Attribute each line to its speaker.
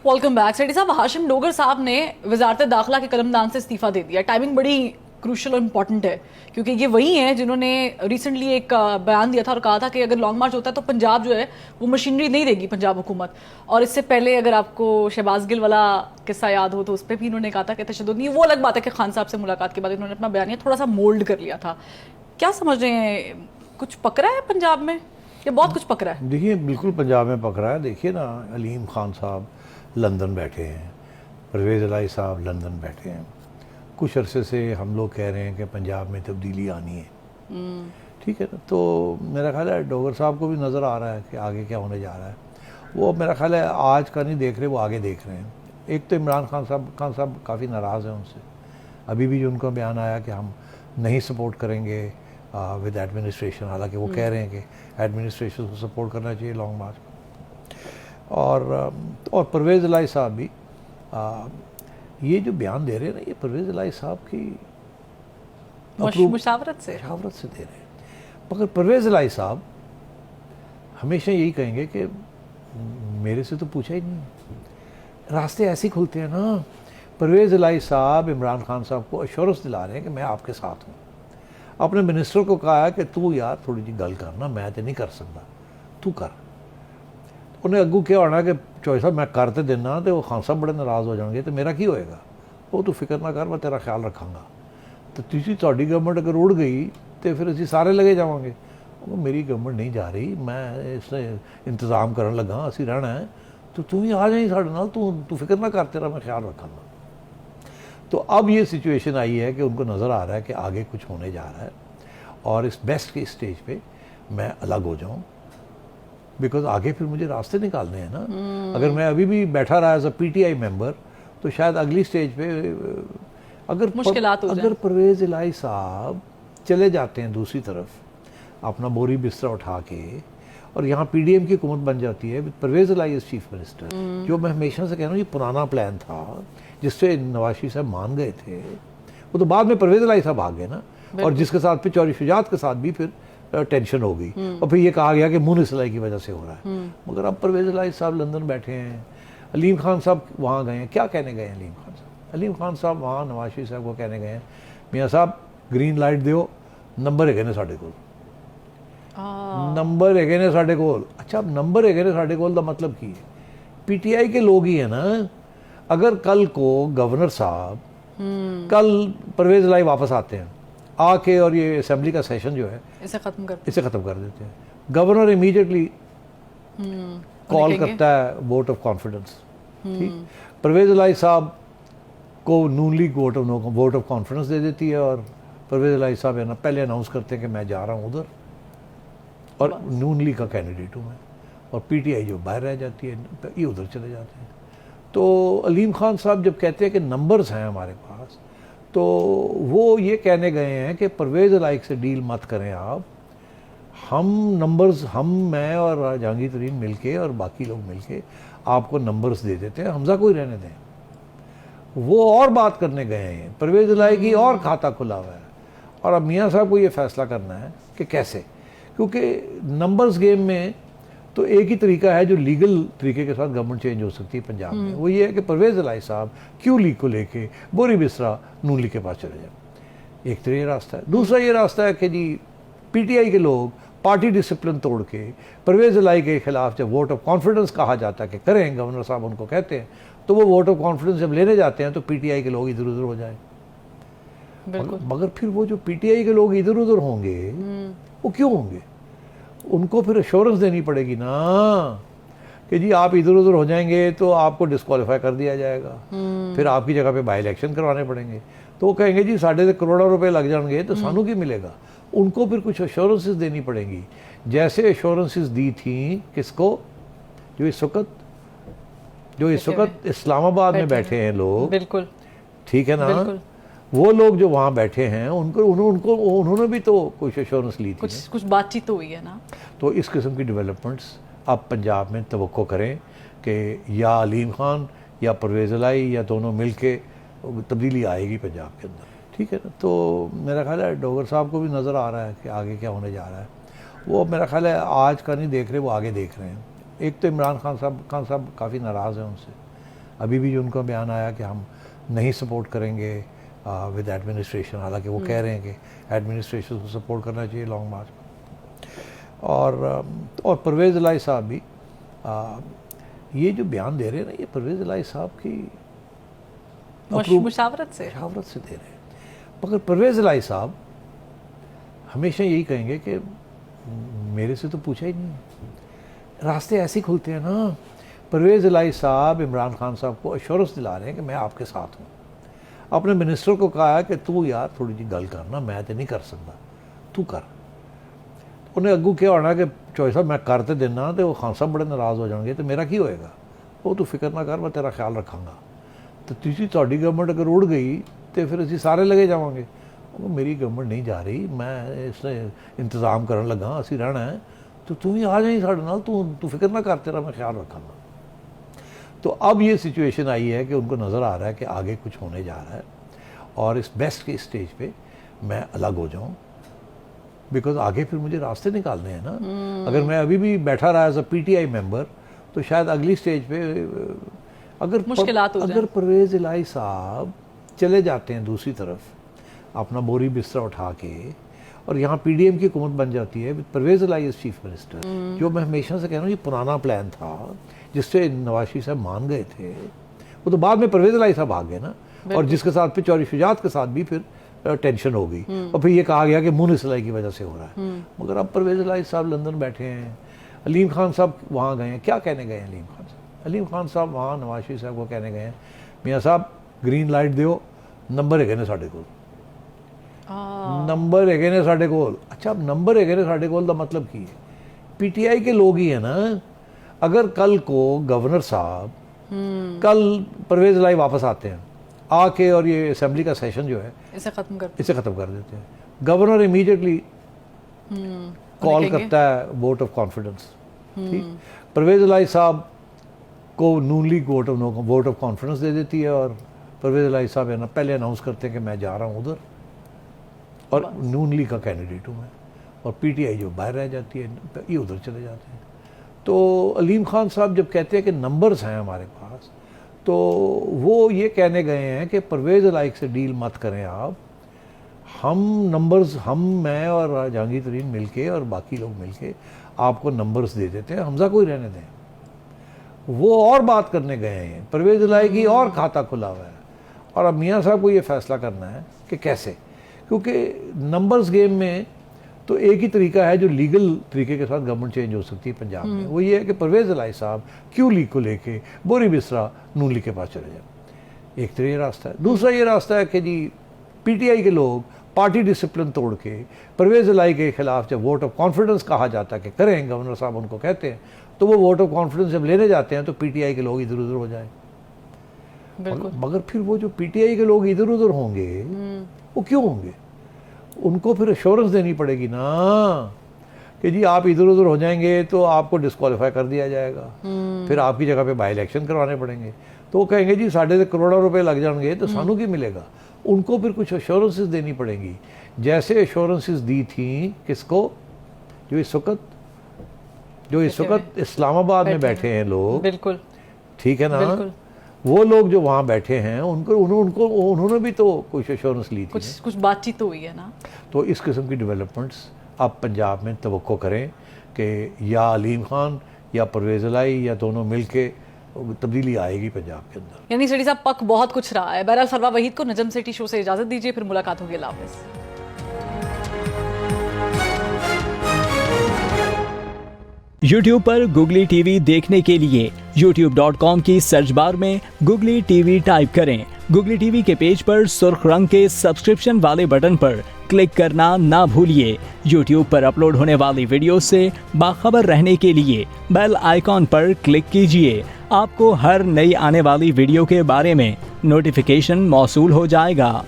Speaker 1: Welcome back. सेठी साहब, हाशिम डोगर साहब ने वजारत दाखिला के कलमदान से इस्तीफा दे दिया। टाइमिंग बड़ी क्रूशल और इम्पॉर्टेंट है क्योंकि ये वही हैं जिन्होंने रिसेंटली एक बयान दिया था और कहा था कि अगर लॉन्ग मार्च होता है तो पंजाब जो है वो मशीनरी नहीं देगी पंजाब हुकूमत। और इससे पहले अगर आपको शहबाज गिल वाला किस्सा याद हो तो उस पर भी इन्होंने कहा था कि तशद्दुद नहीं। वो अलग बात है कि खान साहब से मुलाकात के बाद इन्होंने अपना बयान थोड़ा सा मोल्ड कर लिया था। क्या समझ रहे हैं, कुछ पकड़ा है पंजाब में या बहुत कुछ पकड़ा है?
Speaker 2: देखिए, बिल्कुल पंजाब में पकड़ा है। देखिए ना, अलीम खान साहब लंदन बैठे हैं, परवेज़ इलाही साहब लंदन बैठे हैं। कुछ अरसे से हम लोग कह रहे हैं कि पंजाब में तब्दीली आनी है। ठीक है ना, तो मेरा ख्याल है डोगर साहब को भी नज़र आ रहा है कि आगे क्या होने जा रहा है। वो मेरा ख्याल है आज का नहीं देख रहे, वो आगे देख रहे हैं। एक तो इमरान खान साहब काफ़ी नाराज़ हैं उनसे। अभी भी जो उनका बयान आया कि हम नहीं सपोर्ट करेंगे विद एडमिनिस्ट्रेशन, हालांकि वो कह रहे हैं कि एडमिनिस्ट्रेशन को सपोर्ट करना चाहिए लॉन्ग मार्च में। और परवेज़ इलाही साहब भी ये जो बयान दे रहे हैं ना, ये परवेज़ इलाही साहब की
Speaker 1: मुशावरत से
Speaker 2: दे रहे हैं। मगर परवेज़ इलाही साहब हमेशा यही कहेंगे कि मेरे से तो पूछा ही नहीं। रास्ते ऐसे ही खुलते हैं ना। परवेज़ इलाही साहब इमरान खान साहब को अश्योरेंस दिला रहे हैं कि मैं आपके साथ हूँ। अपने मिनिस्टर को कहा है कि तू यार थोड़ी जी गल करना, मैं तो नहीं कर सकता, तू कर। उन्हें अगू क्या होना कि चौधरी साहब मैं करते देना तो वो खान साहब बड़े नाराज़ हो जाएंगे, तो मेरा की होएगा। वो तू फिक्र ना कर, मैं तेरा ख्याल रखांगा। तो तुझी थोड़ी गवर्नमेंट अगर उड़ गई तो फिर असी सारे लगे जावांगे। वो मेरी गवर्नमेंट नहीं जा रही, मैं इसने इंतज़ाम करन लगा, असी रहना है, तो तू ही आ जाए साढ़े नाल, तू फिक्र ना कर, तेरा मैं ख्याल रखांगा। तो अब ये सिचुएशन आई है कि उनको नज़र आ रहा है कि आगे कुछ होने जा रहा है और इस बेस्ट के स्टेज पे मैं अलग हो जाऊं, बिकॉज आगे फिर मुझे रास्ते निकालने हैं ना। अगर मैं अभी भी बैठा रहा एज अ पीटीआई मेंबर तो शायद अगली स्टेज पे अगर परवेज़ इलाही साहब चले जाते हैं दूसरी तरफ अपना बोरी बिस्तरा उठा के और यहाँ पीडीएम की हुकूमत बन जाती है with Parvez Elahi as chief minister, जो मैं हमेशा से कह रहा हूँ ये पुराना प्लान था जिससे नवाज शरीफ साहब मान गए थे। वो तो बाद में परवेज़ इलाही साहब आ गए ना, और जिसके साथ फिर चौधरी शुजात के साथ भी फिर टेंशन हो गई और फिर ये कहा गया कि मुन इस्लाही की वजह से हो रहा है। मगर अब परवेज़ इलाही साहब लंदन बैठे हैं, अलीम खान साहब वहाँ गए हैं। क्या कहने गए हैं अलीम खान साहब वहाँ नवाज शरीफ साहब को कहने गए हैं, मियाँ साहब ग्रीन लाइट दियो, नंबर है ने साढ़े कोल, नंबर है ने साढ़े कोल। अच्छा, अब नंबर है ने साढ़े कोल का मतलब की है? पीटीआई के लोग ही है ना। अगर कल को गवर्नर साहब कल परवेज़ इलाही वापस आते हैं आके और ये असेंबली का सेशन जो है इसे ख़त्म कर देते हैं, गवर्नर इमीडिएटली कॉल करता है वोट ऑफ कॉन्फिडेंस। ठीक, परवेज़ इलाही साहब को नून लीग वोट ऑफ कॉन्फिडेंस दे देती है और परवेज़ इलाही साहब है ना पहले अनाउंस करते हैं कि मैं जा रहा हूँ उधर और नून लीग का कैंडिडेट हूँ मैं, और पीटीआई जो बाहर रह जाती है ये उधर चले जाते हैं। तो अलीम खान साहब जब कहते हैं कि नंबर्स हैं हमारे पास, तो वो ये कहने गए हैं कि परवेज़ इलाही से डील मत करें आप, हम नंबर्स, मैं और जहांगीर तरीन मिलके और बाकी लोग मिलके आपको नंबर्स दे देते हैं, हमजा को ही रहने दें। वो और बात करने गए हैं, परवेज़ इलाही की और खाता खुला हुआ है और अब मियाँ साहब को ये फैसला करना है कि कैसे, क्योंकि नंबर्स गेम में तो एक ही तरीका है जो लीगल तरीके के साथ गवर्नमेंट चेंज हो सकती है पंजाब में, वो ये है कि परवेज़ इलाही साहब क्यों लीग को लेके बोरी बिस्तरा नून लीग के पास चले जाए। एक तो ये रास्ता है। दूसरा ये रास्ता है कि जी पीटीआई के लोग पार्टी डिसिप्लिन तोड़ के परवेज़ इलाही के खिलाफ जब वोट ऑफ कॉन्फिडेंस कहा जाता है कि करें, गवर्नर साहब उनको कहते हैं, तो वो वोट ऑफ कॉन्फिडेंस जब लेने जाते हैं तो पीटीआई के लोग इधर उधर हो जाए। मगर फिर वो जो पीटीआई के लोग इधर उधर होंगे वो क्यों होंगे? उनको फिर एश्योरेंस देनी पड़ेगी ना कि जी आप इधर उधर हो जाएंगे तो आपको डिस्क्वालीफाई कर दिया जाएगा, फिर आपकी जगह पे बाई इलेक्शन करवाने पड़ेंगे। तो वो कहेंगे जी साढ़े करोड़ों रुपए लग जाएंगे तो सानू की मिलेगा। उनको फिर कुछ एश्योरेंसेस देनी पड़ेंगी, जैसे एश्योरेंसेस दी थी किसको, जो इस वक्त इस्लामाबाद में बैठे हैं लोग, बिल्कुल ठीक है ना, वो लोग जो वहाँ बैठे हैं उन्होंने भी तो कुछ एश्योरेंस ली थी,
Speaker 1: कुछ बातचीत तो हुई है ना।
Speaker 2: तो इस किस्म की डेवलपमेंट्स अब पंजाब में तवक्को करें कि या अलीम खान या परवेज़ इलाही या दोनों मिल के तब्दीली आएगी पंजाब के अंदर। ठीक है ना, तो मेरा ख्याल है डोगर साहब को भी नज़र आ रहा है कि आगे क्या होने जा रहा है। वो मेरा ख्याल है आज का नहीं देख रहे, वो आगे देख रहे हैं। एक तो इमरान खान साहब काफ़ी नाराज़ हैं उनसे। अभी भी जो उनका बयान आया कि हम नहीं सपोर्ट करेंगे विद एडमिनिस्ट्रेशन, हालांकि वो कह रहे हैं कि एडमिनिस्ट्रेशन को सपोर्ट करना चाहिए लॉन्ग मार्च में। और परवेज़ इलाही साहब भी ये जो बयान दे रहे हैं ना, ये परवेज़ इलाही साहब की
Speaker 1: मुशावरत से
Speaker 2: दे रहे हैं। मगर परवेज़ इलाही साहब हमेशा यही कहेंगे कि मेरे से तो पूछा ही नहीं। रास्ते ऐसे ही खुलते हैं ना। परवेज़ इलाही साहब इमरान खान साहब को एश्योरेंस दिला रहे हैं कि मैं आपके साथ हूँ। अपने मिनिस्टर को कहा है कि तू यार थोड़ी जी गल करना, मैं तो नहीं कर सकता, तू कर। उन्हें अगू क्या होना कि चौधरी साहब मैं कर तो देना, तो वो खान साहब बड़े नाराज़ हो जाएंगे, तो मेरा की होएगा। वो तू फिक्र ना कर, मैं तेरा ख्याल रखांगा। तो तुझी थोड़ी गवर्नमेंट अगर उड़ गई तो फिर असी सारे लगे जावांगे। मेरी गवर्नमेंट नहीं जा रही, मैं इसने इंतज़ाम करन लगा, असी रहना है, तो तू ही आ जाए साढ़े नाल, तू फिक्र ना कर, तेरा मैं ख्याल रखांगा। तो अब ये सिचुएशन आई है कि उनको नज़र आ रहा है कि आगे कुछ होने जा रहा है और इस बेस्ट के स्टेज पे मैं अलग हो जाऊं, बिकॉज आगे फिर मुझे रास्ते निकालने हैं ना। अगर मैं अभी भी बैठा रहा एज अ पीटीआई मेंबर तो शायद अगली स्टेज पे अगर परवेज़ इलाही साहब चले जाते हैं दूसरी तरफ अपना बोरी बिस्तरा उठा के और यहाँ पीडीएम की हुकूमत बन जाती है, परवेज़ इलाही इज चीफ मिनिस्टर, जो मैं हमेशा से कह रहा हूँ ये पुराना प्लान था जिससे नवाज शरीफ साहब मान गए थे। वो तो बाद में परवेज़ इलाही साहब आ गए ना, और जिसके साथ फिर चौधरी शुजात के साथ भी फिर टेंशन हो गई और फिर ये कहा गया कि मुनिस इलाही की वजह से हो रहा है। मगर अब परवेज़ इलाही साहब लंदन बैठे हैं, अलीम खान साहब वहाँ गए हैं। क्या कहने गए हैं अलीम खान साहब? अलीम खान साहब वहाँ नवाज शरीफ साहब को कहने गए हैं, मियाँ साहब ग्रीन लाइट दियो, नंबर है ने साढ़े को, नंबर है ने साढ़े को। अच्छा, अब नंबर है ने साढ़े को मतलब की है, पीटीआई के लोग ही है ना। अगर कल को गवर्नर साहब कल परवेज़ इलाही वापस आते हैं आके और ये असेंबली का सेशन जो है इसे ख़त्म कर देते हैं, गवर्नर इमीडिएटली कॉल करता है वोट ऑफ कॉन्फिडेंस। ठीक, परवेज़ इलाही साहब को नून लीग वोट ऑफ कॉन्फिडेंस दे देती है और परवेज़ इलाही साहब है ना पहले अनाउंस करते हैं कि मैं जा रहा हूँ उधर और नून लीग का कैंडिडेट हूँ मैं, और पीटीआई जो बाहर रह जाती है ये उधर चले जाते हैं। तो अलीम खान साहब जब कहते हैं कि नंबर्स हैं हमारे पास, तो वो ये कहने गए हैं कि परवेज़ इलाही से डील मत करें आप, हम नंबर्स, मैं और जहांगीर तरीन मिलके और बाकी लोग मिलके आपको नंबर्स दे देते हैं, हमजा को ही रहने दें। वो और बात करने गए हैं, परवेज़ इलाही की और खाता खुला हुआ है और अब मियाँ साहब को ये फैसला करना है कि कैसे, क्योंकि नंबर्स गेम में तो एक ही तरीका है जो लीगल तरीके के साथ गवर्नमेंट चेंज हो सकती है पंजाब में, वो ये है कि परवेज़ इलाही साहब क्यों लीग को लेके बोरी बिस्तरा नून लीग के पास चले जाए। एक तो ये रास्ता है। दूसरा ये रास्ता है कि जी पीटीआई के लोग पार्टी डिसिप्लिन तोड़ के परवेज़ इलाही के खिलाफ जब वोट ऑफ कॉन्फिडेंस कहा जाता है कि करें, गवर्नर साहब उनको कहते हैं, तो वो वोट ऑफ कॉन्फिडेंस जब लेने जाते हैं तो पीटीआई के लोग इधर उधर हो जाए। मगर फिर वो जो पीटीआई के लोग इधर उधर होंगे वो क्यों होंगे? उनको फिर एश्योरेंस देनी पड़ेगी ना कि जी आप इधर उधर हो जाएंगे तो आपको डिस्क्वालीफाई कर दिया जाएगा, फिर आपकी जगह पे बाई इलेक्शन करवाने पड़ेंगे। तो वो कहेंगे जी साढ़े करोड़ों रुपए लग जाएंगे तो सानू की मिलेगा। उनको फिर कुछ एश्योरेंसेस देनी पड़ेंगी, जैसे एश्योरेंसेस दी थी किसको, जो इस वक्त इस्लामाबाद में बैठे हैं लोग, बिल्कुल ठीक है ना, वो लोग जो वहाँ बैठे हैं उन्होंने भी तो कुछ एश्योरेंस ली थी,
Speaker 1: कुछ बातचीत तो हुई है ना।
Speaker 2: तो इस किस्म की डेवलपमेंट्स अब पंजाब में तवक्को करें कि या अलीम खान या परवेज़ इलाही या दोनों मिलके तब्दीली आएगी पंजाब के अंदर।
Speaker 1: यानी सेठी साहब पक बहुत कुछ रहा है। बहरहाल फरवा वहीद को नजम सेठी शो से इजाजत दीजिए, फिर मुलाकात होगी। अल्लाह हाफ़िज़।
Speaker 3: YouTube पर गुगली टीवी देखने के लिए youtube.com की सर्च बार में गुगली टीवी टाइप करें। गुगली टीवी के पेज पर सुर्ख रंग के सब्सक्रिप्शन वाले बटन पर क्लिक करना ना भूलिए। YouTube पर अपलोड होने वाली वीडियो से बाखबर रहने के लिए बेल आइकॉन पर क्लिक कीजिए। आपको हर नई आने वाली वीडियो के बारे में नोटिफिकेशन मौसूल हो जाएगा।